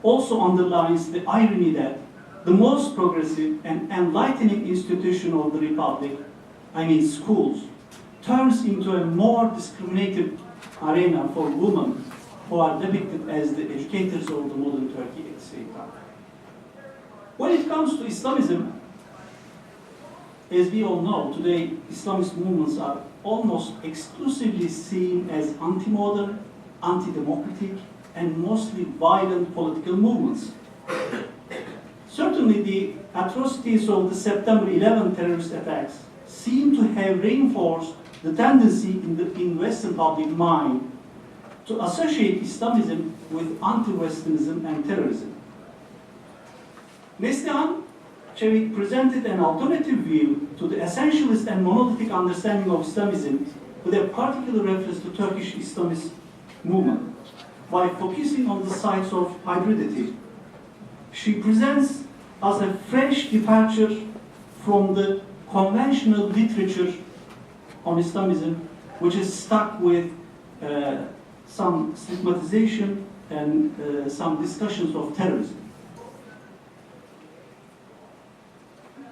also underlines the irony that the most progressive and enlightening institution of the Republic, I mean schools, turns into a more discriminated arena for women who are depicted as the educators of the modern Turkey, etc. When it comes to Islamism, as we all know, today Islamist movements are almost exclusively seen as anti-modern, anti-democratic, and mostly violent political movements. Certainly the atrocities of the September 11 terrorist attacks seem to have reinforced the tendency in Western public mind to associate Islamism with anti-Westernism and terrorism. Neslihan, Cevik presented an alternative view to the essentialist and monolithic understanding of Islamism with a particular reference to Turkish Islamist movement by focusing on the sites of hybridity. She presents as a fresh departure from the conventional literature on Islamism, which is stuck with some stigmatization and some discussions of terrorism.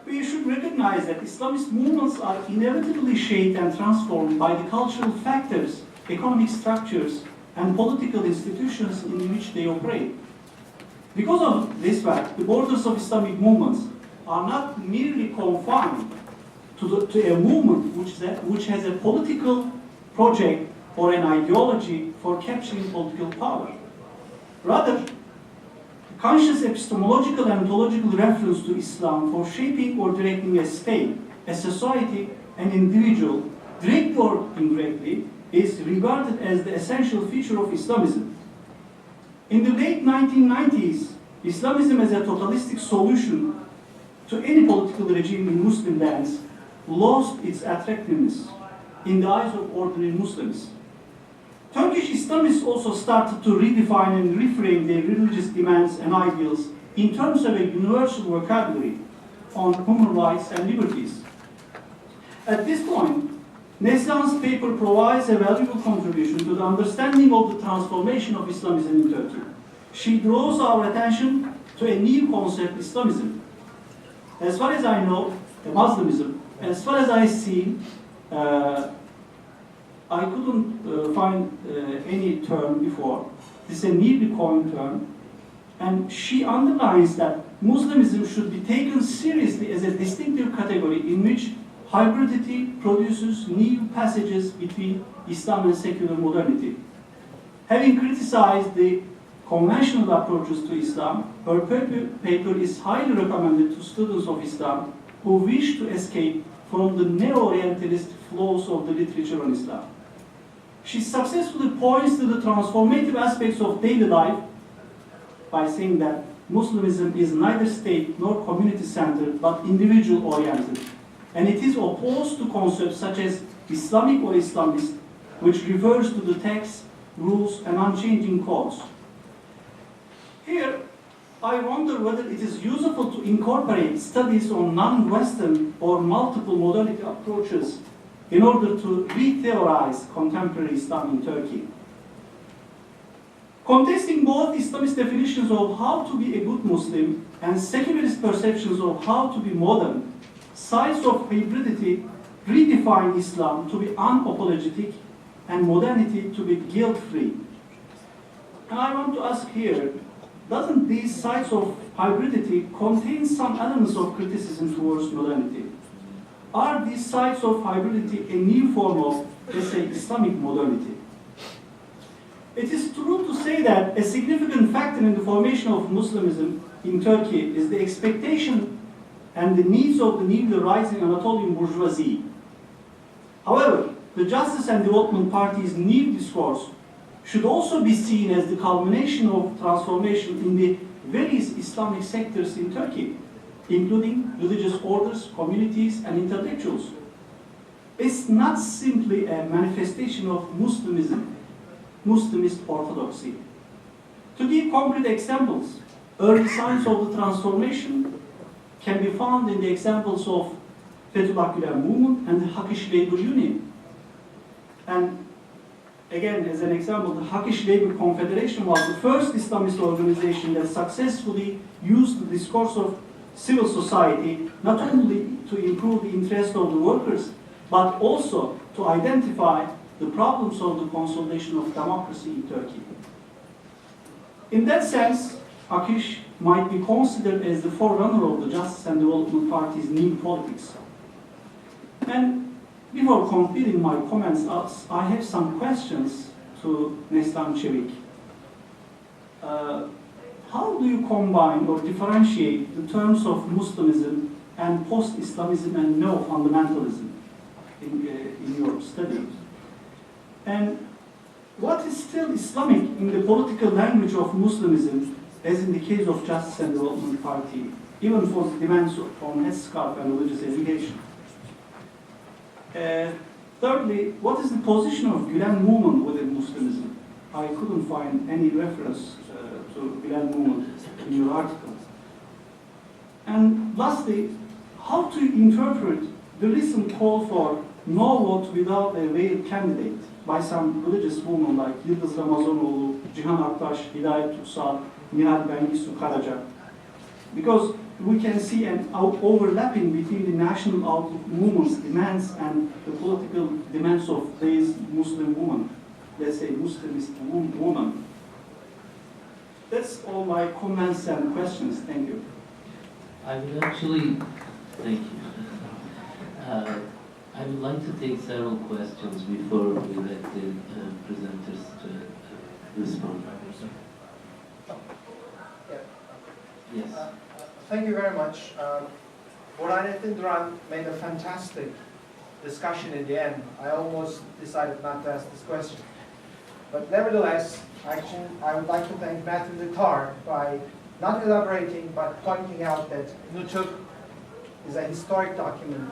We should recognize that Islamist movements are inevitably shaped and transformed by the cultural factors, economic structures, and political institutions in which they operate. Because of this fact, the borders of Islamic movements are not merely confined to a movement which has a political project or an ideology for capturing political power. Rather, conscious epistemological and ontological reference to Islam for shaping or directing a state, a society, an individual, directly or indirectly, is regarded as the essential feature of Islamism. In the late 1990s, Islamism as a totalistic solution to any political regime in Muslim lands lost its attractiveness in the eyes of ordinary Muslims. Turkish Islamists also started to redefine and reframe their religious demands and ideals in terms of a universal vocabulary on human rights and liberties. At this point, Neslihan's paper provides a valuable contribution to the understanding of the transformation of Islamism in Turkey. She draws our attention to a new concept, Islamism. As far as I know, Muslimism, as far as I see, I couldn't find any term before. This is a newly coined term. And she underlines that Muslimism should be taken seriously as a distinctive category in which hybridity produces new passages between Islam and secular modernity. Having criticized the conventional approaches to Islam, her paper is highly recommended to students of Islam who wish to escape from the neo-Orientalist flows of the literature on Islam. She successfully points to the transformative aspects of daily life by saying that Muslimism is neither state nor community-centered but individual-oriented, and it is opposed to concepts such as Islamic or Islamist, which refers to the text, rules, and unchanging codes. Here, I wonder whether it is useful to incorporate studies on non-Western or multiple modality approaches in order to re-theorize contemporary Islam in Turkey. Contesting both Islamist definitions of how to be a good Muslim and secularist perceptions of how to be modern, sides of hybridity redefine Islam to be unapologetic and modernity to be guilt-free. And I want to ask here, doesn't these sides of hybridity contain some elements of criticism towards modernity? Are these sides of hybridity a new form of, let's say, Islamic modernity? It is true to say that a significant factor in the formation of Muslimism in Turkey is the expectation and the needs of the newly rising Anatolian bourgeoisie. However, the Justice and Development Party's new discourse should also be seen as the culmination of transformation in the various Islamic sectors in Turkey, including religious orders, communities, and intellectuals. It's not simply a manifestation of Muslimism, Muslimist orthodoxy. To give concrete examples, early signs of the transformation can be found in the examples of Fethullah Gülen movement and the Hakish Labor Union. And again, as an example, the Turkish Labor Confederation was the first Islamist organization that successfully used the discourse of civil society not only to improve the interest of the workers, but also to identify the problems of the consolidation of democracy in Turkey. In that sense, Akish might be considered as the forerunner of the Justice and Development Party's new politics. And before completing my comments, I have some questions to Neslihan Cevik. How do you combine or differentiate the terms of Muslimism and post-Islamism and neo-fundamentalism in your studies? And what is still Islamic in the political language of Muslimism, as in the case of Justice and Development Party, even for the demands on headscarf and religious education? Thirdly, what is the position of Gülen movement within Muslimism? I couldn't find any reference to Gülen movement in your article. And lastly, how to interpret the recent call for no vote without a veiled candidate by some religious women like Yıldız Ramazanoğlu, Cihan Aktaş, Hidayet Tuksal, Nihal Bengisu Karaca? Because we can see an overlapping between the national outlook movement's demands and the political demands of these Muslim women, let's say Muslimist women. That's all my comments and questions. Thank you. I would actually, thank you. I would like to take several questions before we let the presenters respond. Yes. Thank you very much. Burhanettin Duran made a fantastic discussion in the end. I almost decided not to ask this question. But nevertheless, actually, I would like to thank Matthew deTar by not elaborating, but pointing out that Nutuk is a historic document,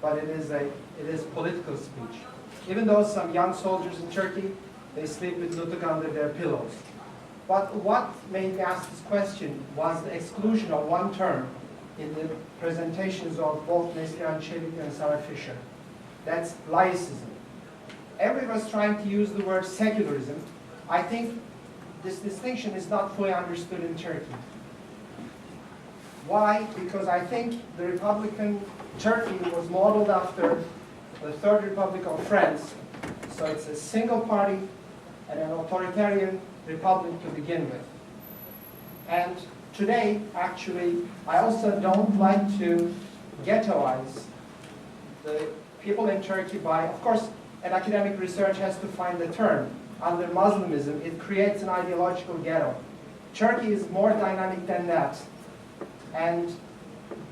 but it is political speech. Even though some young soldiers in Turkey, they sleep with Nutuk under their pillows. But what made me ask this question was the exclusion of one term in the presentations of both Neslihan Cevik and Sarah Fischer. That's laicism. Everyone was trying to use the word secularism. I think this distinction is not fully understood in Turkey. Why? Because I think the Republican Turkey was modeled after the Third Republic of France. So it's a single party and an authoritarian republic to begin with. And today, actually, I also don't like to ghettoize the people in Turkey by, of course, an academic research has to find the term. Under Muslimism, it creates an ideological ghetto. Turkey is more dynamic than that. And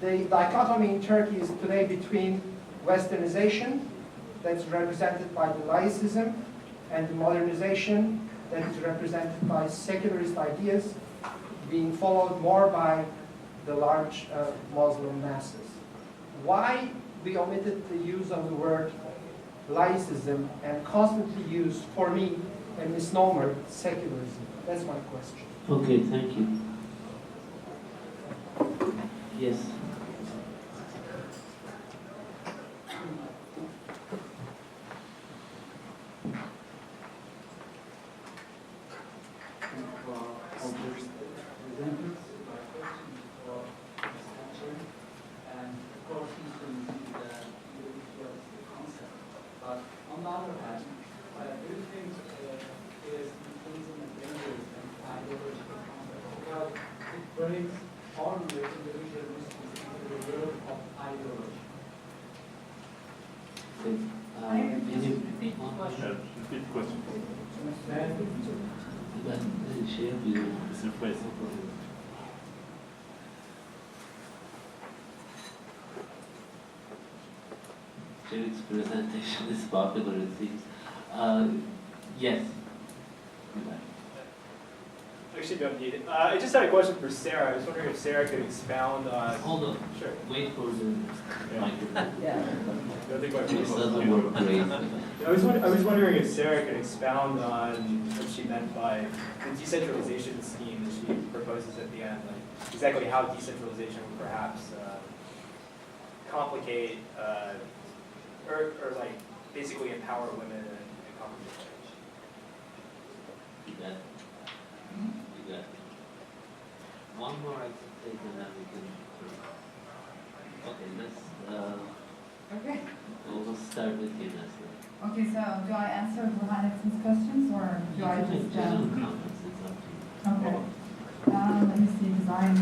the dichotomy in Turkey is today between Westernization, that's represented by the laicism, and the modernization that is represented by secularist ideas, being followed more by the large Muslim masses. Why we omitted the use of the word laicism and constantly use, for me, a misnomer, secularism? That's my question. Okay, thank you. Yes. Cevik's presentation is popular, it seems. Yes. Actually, don't need it. I just had a question for Sarah. I was wondering if Sarah could expound on... Hold on. Sure. Wait for the microphone. Yeah. Don't think my This doesn't work great. I was wondering if Sarah could expound on what she meant by the decentralization scheme that she proposes at the end. Like exactly how decentralization would perhaps complicate or like basically empower women and complicate marriage. You got it. You got it. One more I can take and then we can. Okay, let's. Okay. We'll start with you, Neslihan. Okay, so do I answer Burhanettin's questions or do I You can make just... general comments, it's up to you. Okay. Let me see, design.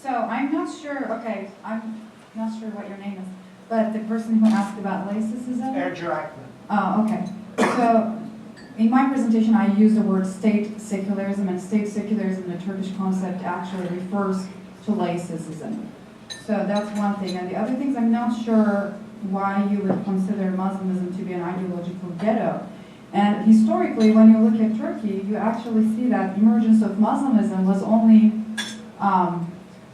So I'm not sure, okay, I'm not sure what your name is, but the person who asked about laicism? Ercü Oh, okay. So in my presentation, I use the word state secularism, and state secularism, the Turkish concept, actually refers to laicism. So that's one thing. And the other things, I'm not sure why you would consider Muslimism to be an ideological ghetto. And historically, when you look at Turkey, you actually see that emergence of Muslimism was only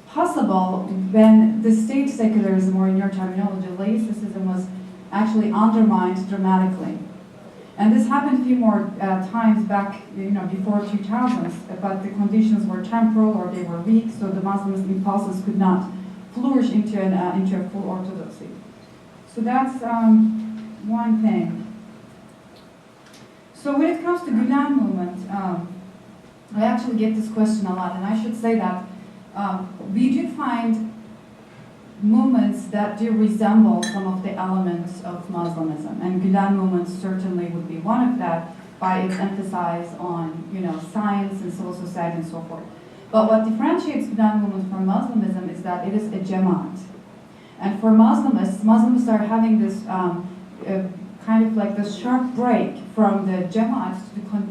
possible when the state secularism, or in your terminology, laicism, was actually undermined dramatically. And this happened a few more times back, before 2000s, but the conditions were temporal or they were weak, so the Muslim impulses could not flourish into a full orthodoxy. So that's one thing. So when it comes to Gülen movement, I actually get this question a lot, and I should say that we do find movements that do resemble some of the elements of Muslimism, and Gülen movement certainly would be one of that by its emphasis on science and civil society and so forth. But what differentiates Gülen movement from Muslimism is that it is a jamaat. And for Muslims are having this kind of like this sharp break from the jamaat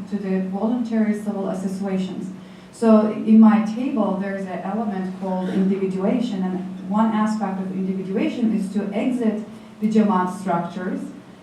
to the voluntary civil associations. So in my table, there's an element called individuation, and one aspect of individuation is to exit the jamaat structures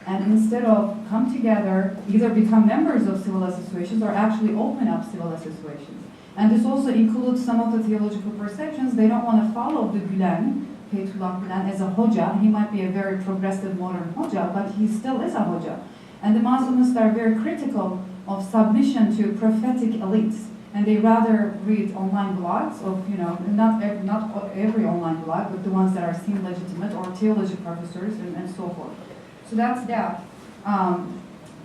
and instead of come together, either become members of civil associations or actually open up civil associations. And this also includes some of the theological perceptions. They don't want to follow the Gülen, Fethullah Gülen, as a hoja. He might be a very progressive modern hoja, but he still is a hoja. And the Muslims are very critical of submission to prophetic elites. And they rather read online blogs of, not every online blog, but the ones that are seen legitimate, or theology professors and so forth. So that's that.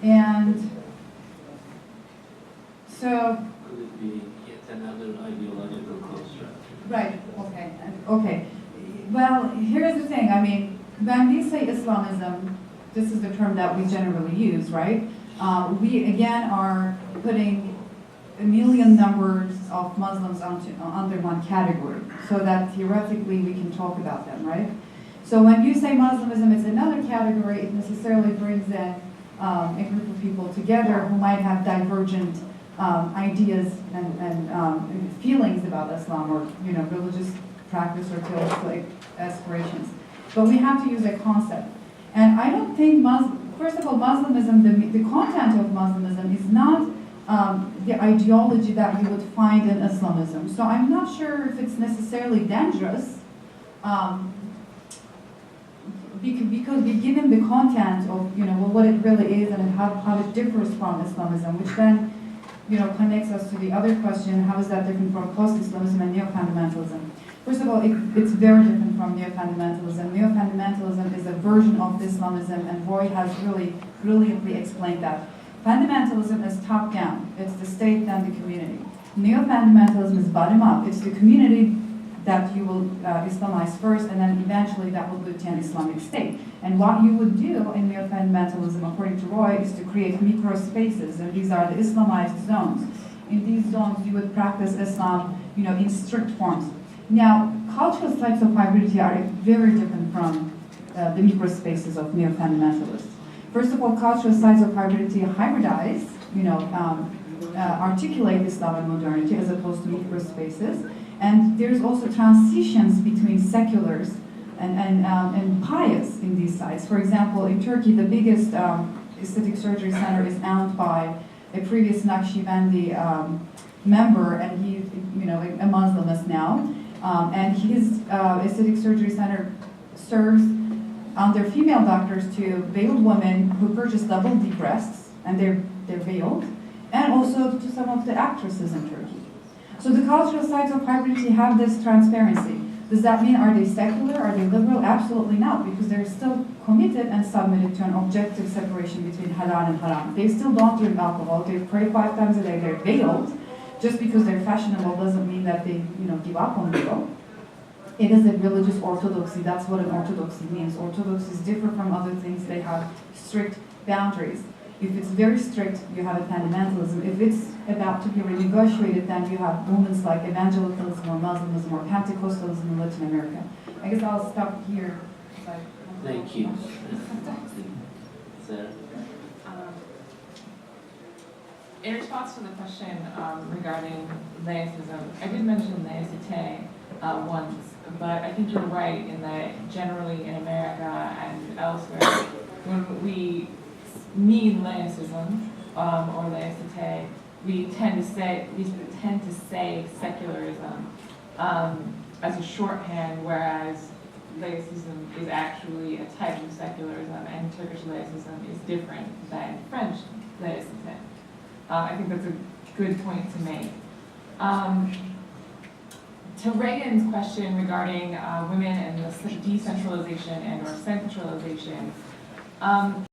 And so... Could it be yet another ideological construct? Right, okay. Well, here's the thing. I mean, when we say Islamism, this is the term that we generally use, right? We, again, are putting a million numbers of Muslims under one category, so that theoretically we can talk about them, right? So when you say Muslimism is another category, it necessarily brings in a group of people together who might have divergent ideas and feelings about Islam, or religious practice or theological aspirations. But we have to use a concept. And I don't think, first of all, Muslimism, the content of Muslimism is not the ideology that you would find in Islamism. So I'm not sure if it's necessarily dangerous, because we give him the content of what it really is and how it differs from Islamism, which then connects us to the other question: how is that different from post-Islamism and neo-fundamentalism? First of all, it's very different from neo-fundamentalism. Neo-fundamentalism is a version of Islamism, and Roy has really brilliantly explained that. Fundamentalism is top-down. It's the state and the community. Neo-fundamentalism is bottom-up. It's the community that you will Islamize first, and then eventually that will lead to an Islamic state. And what you would do in neo-fundamentalism, according to Roy, is to create micro-spaces, and these are the Islamized zones. In these zones, you would practice Islam, in strict forms. Now, cultural types of hybridity are very different from the micro-spaces of neo-fundamentalists. First of all, cultural sites of hybridity hybridize, articulate Islam and modernity as opposed to micro-spaces. And there's also transitions between seculars and pious in these sites. For example, in Turkey, the biggest aesthetic surgery center is owned by a previous Naqshbandi member, and he's a Muslimist now. And his aesthetic surgery center serves under female doctors to veiled women who purchase double D breasts, and they're veiled, and also to some of the actresses in Turkey. So the cultural sites of hybridity have this transparency. Does that mean are they secular? Are they liberal? Absolutely not, because they're still committed and submitted to an objective separation between halal and haram. They still don't drink alcohol. They pray 5 times a day. They're veiled. Just because they're fashionable doesn't mean that they, give up on veil. It is a religious orthodoxy. That's what an orthodoxy means. Orthodoxies differ from other things. They have strict boundaries. If it's very strict, you have a fundamentalism. If it's about to be renegotiated, then you have movements like evangelicalism or Muslimism or Pentecostalism in Latin America. I guess I'll stop here. Thank you. Sarah? In response to the question regarding laicism, I did mention laicite once, but I think you're right in that generally in America and elsewhere, when we mean laicism or laicite, we tend to say secularism as a shorthand, whereas laicism is actually a type of secularism, and Turkish laicism is different than French laicite. I think that's a good point to make. To Reagan's question regarding women and the decentralization and or centralization,